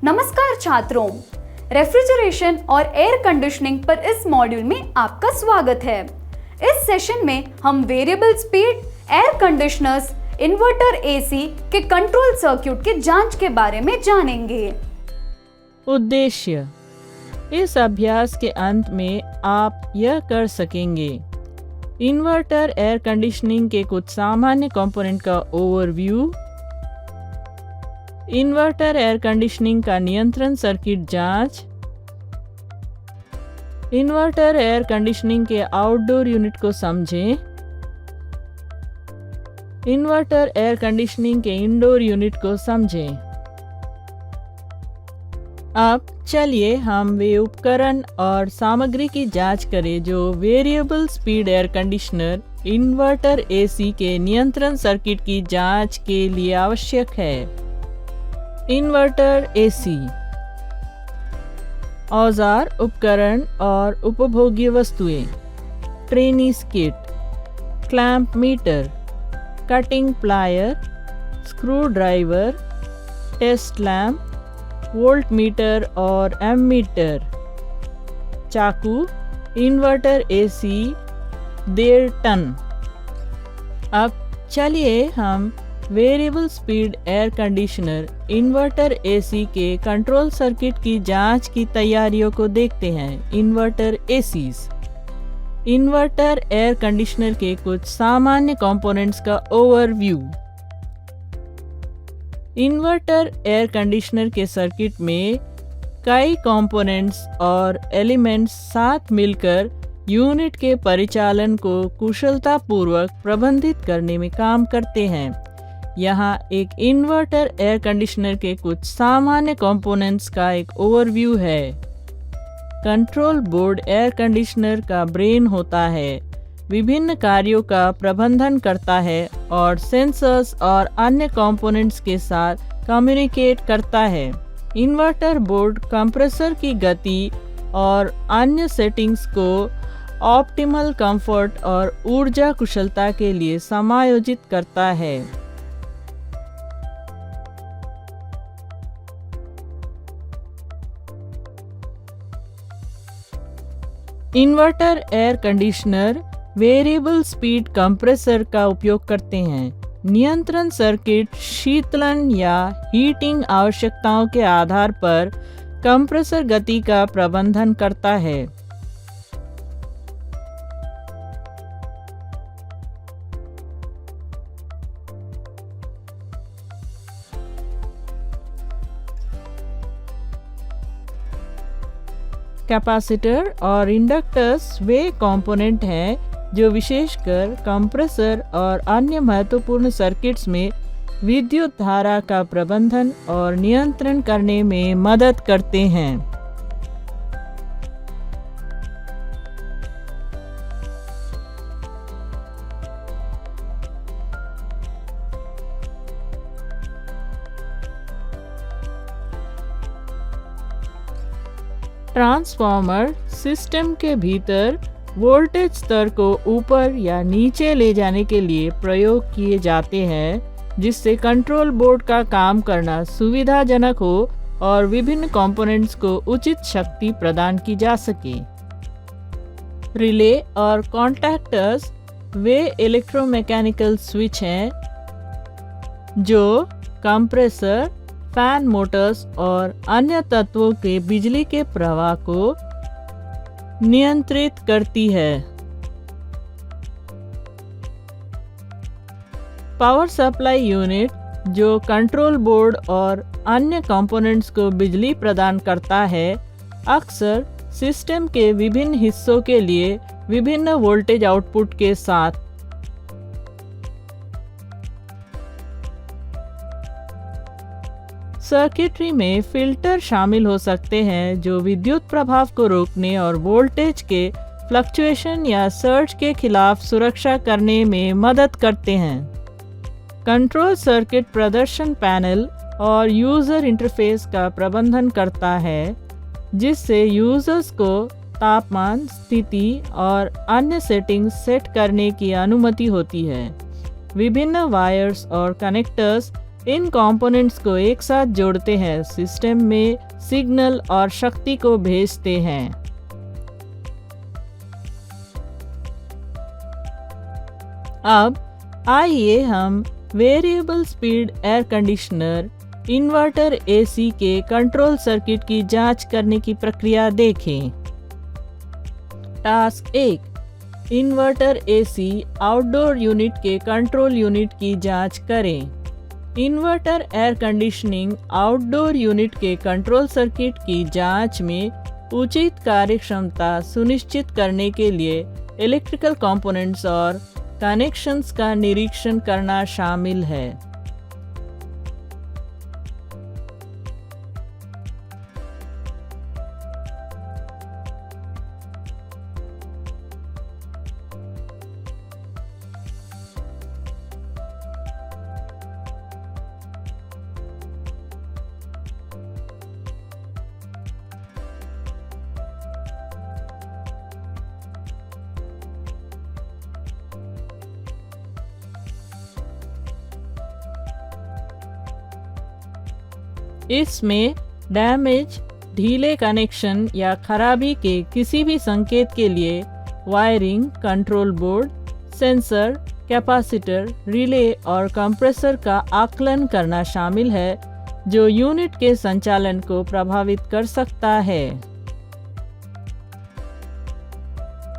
नमस्कार छात्रों, रेफ्रिजरेशन और एयर कंडीशनिंग पर इस मॉड्यूल में आपका स्वागत है। इस सेशन में हम variable speed, air conditioners, inverter AC के कंट्रोल सर्किट की जांच के बारे में जानेंगे। उद्देश्य: इस अभ्यास के अंत में आप यह कर सकेंगे: इन्वर्टर एयर कंडीशनिंग के कुछ सामान्य कंपोनेंट का ओवरव्यू, इन्वर्टर एयर कंडीशनिंग का नियंत्रण सर्किट जांच, इन्वर्टर एयर कंडीशनिंग के आउटडोर यूनिट को समझें, इन्वर्टर एयर कंडीशनिंग के इंडोर यूनिट को समझें। अब चलिए हम वे उपकरण और सामग्री की जांच करें जो variable speed air conditioner inverter AC के नियंत्रण सर्किट की जांच के लिए आवश्यक है। इन्वर्टर एसी: औजार, उपकरण और उपभोग्य वस्तुएं। ट्रेनिस kit, clamp meter, cutting plier, screwdriver, test lamp, voltmeter और एमीटर, चाकू, इन्वर्टर एसी 1.5 टन। अब चलिए हम variable speed air conditioner inverter AC के कंट्रोल सर्किट की जांच की तैयारियों को देखते हैं। Inverter ACs: inverter air conditioner के कुछ सामान्य कंपोनेंट्स का ओवरव्यू। इन्वर्टर एयर कंडीशनर के सर्किट में कई कंपोनेंट्स और एलिमेंट्स साथ मिलकर यूनिट के परिचालन को कुशलतापूर्वक प्रबंधित करने में काम करते हैं। यहाँ एक इन्वर्टर एयर कंडीशनर के कुछ सामान्य कंपोनेंट्स का एक ओवरव्यू है। कंट्रोल बोर्ड एयर कंडीशनर का ब्रेन होता है, विभिन्न कार्यों का प्रबंधन करता है और सेंसर्स और अन्य कंपोनेंट्स के साथ कम्युनिकेट करता है। इन्वर्टर बोर्ड कंप्रेसर की गति और अन्य सेटिंग्स को ऑप्टिमल कंफर्ट और ऊर्जा कुशलता के लिए समायोजित करता है। Inverter air conditioner variable speed compressor का उपयोग करते हैं। नियंत्रण सर्किट शीतलन या हीटिंग आवश्यकताओं के आधार पर कंप्रेसर गति का प्रबंधन करता है। कैपेसिटर और इंडक्टर्स वे कंपोनेंट हैं जो विशेषकर कंप्रेसर और अन्य महत्वपूर्ण सर्किट्स में विद्युत धारा का प्रबंधन और नियंत्रण करने में मदद करते हैं। ट्रांसफार्मर सिस्टम के भीतर वोल्टेज स्तर को ऊपर या नीचे ले जाने के लिए प्रयोग किए जाते हैं, जिससे कंट्रोल बोर्ड का काम करना सुविधाजनक हो और विभिन्न कंपोनेंट्स को उचित शक्ति प्रदान की जा सके। रिले और कॉन्टैक्टर्स वे इलेक्ट्रोमैकेनिकल स्विच हैं जो कंप्रेसर, फैन मोटर्स और अन्य तत्वों के बिजली के प्रवाह को नियंत्रित करती है। पावर सप्लाई यूनिट जो कंट्रोल बोर्ड और अन्य कंपोनेंट्स को बिजली प्रदान करता है, अक्सर सिस्टम के विभिन्न हिस्सों के लिए विभिन्न वोल्टेज आउटपुट के साथ। सर्किटरी में फिल्टर शामिल हो सकते हैं जो विद्युत प्रभाव को रोकने और वोल्टेज के फ्लक्चुएशन या सर्ज के खिलाफ सुरक्षा करने में मदद करते हैं। कंट्रोल सर्किट प्रदर्शन पैनल और यूजर इंटरफेस का प्रबंधन करता है, जिससे यूजर्स को तापमान, स्थिति और अन्य सेटिंग्स सेट करने की अनुमति होती है। विभिन्न वायर्स और कनेक्टर्स इन कंपोनेंट्स को एक साथ जोड़ते हैं, सिस्टम में सिग्नल और शक्ति को भेजते हैं। अब आइए हम variable speed air conditioner inverter AC के कंट्रोल सर्किट की जांच करने की प्रक्रिया देखें। Task 1, inverter AC outdoor unit के कंट्रोल यूनिट की जांच करें। Inverter air conditioning outdoor unit के कंट्रोल सर्किट की जांच में उचित कार्यक्षमता सुनिश्चित करने के लिए इलेक्ट्रिकल कंपोनेंट्स और कनेक्शंस का निरीक्षण करना शामिल है। इसमें डैमेज, ढीले कनेक्शन या खराबी के किसी भी संकेत के लिए wiring, control board, sensor, capacitor, relay और कंप्रेसर का आकलन करना शामिल है, जो यूनिट के संचालन को प्रभावित कर सकता है।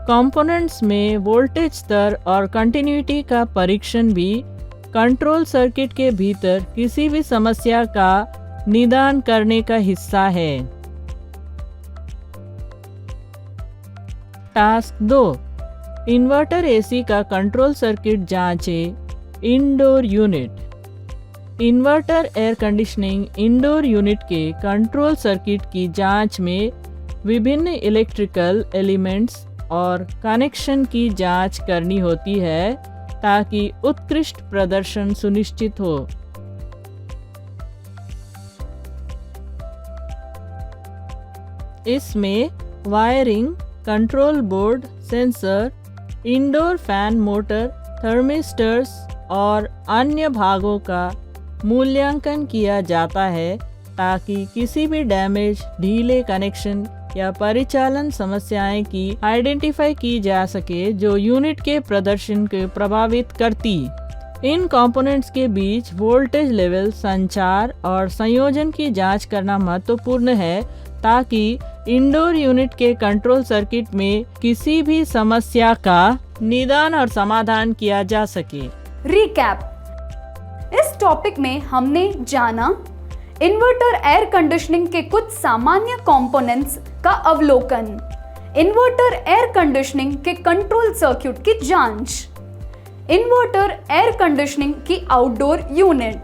कंपोनेंट्स में वोल्टेज स्तर और कंटिन्यूटी का परीक्षण भी कंट्रोल सर्किट के भीतर किसी भी समस्या का निदान करने का हिस्सा है। टास्क 2, इन्वर्टर एसी का कंट्रोल सर्किट जांचें। Indoor unit. Inverter air conditioning indoor unit के कंट्रोल सर्किट की जांच में विभिन्न इलेक्ट्रिकल एलिमेंट्स और कनेक्शन की जांच करनी होती है ताकि उत्कृष्ट प्रदर्शन सुनिश्चित हो। इसमें wiring, control board, sensor, indoor fan motor, thermistors और अन्य भागों का मूल्यांकन किया जाता है ताकि किसी भी डैमेज, ढीले कनेक्शन या परिचालन समस्याएं की आइडेंटिफाई की जा सके जो यूनिट के प्रदर्शन को प्रभावित करती। इन कंपोनेंट्स के बीच वोल्टेज लेवल, संचार और संयोजन की जांच करना महत्वपूर्ण है ताकि इंडोर यूनिट के कंट्रोल सर्किट में किसी भी समस्या का निदान और समाधान किया जा सके। रिकैप। इस टॉपिक में हमने जाना इन्वर्टर एयर कंडीशनिंग के कुछ सामान्य कंपोनेंट्स का अवलोकन, इन्वर्टर एयर कंडीशनिंग के कंट्रोल सर्किट की जांच, इन्वर्टर एयर कंडीशनिंग की outdoor unit,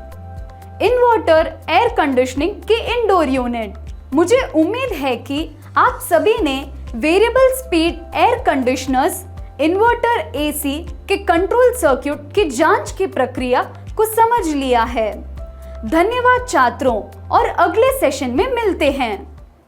inverter air conditioning की इंडोर यूनिट। मुझे उम्मीद है कि आप सभी ने variable speed air conditioners, inverter AC के कंट्रोल सर्किट की जांच की प्रक्रिया को समझ लिया है। धन्यवाद छात्रों, और अगले सेशन में मिलते हैं।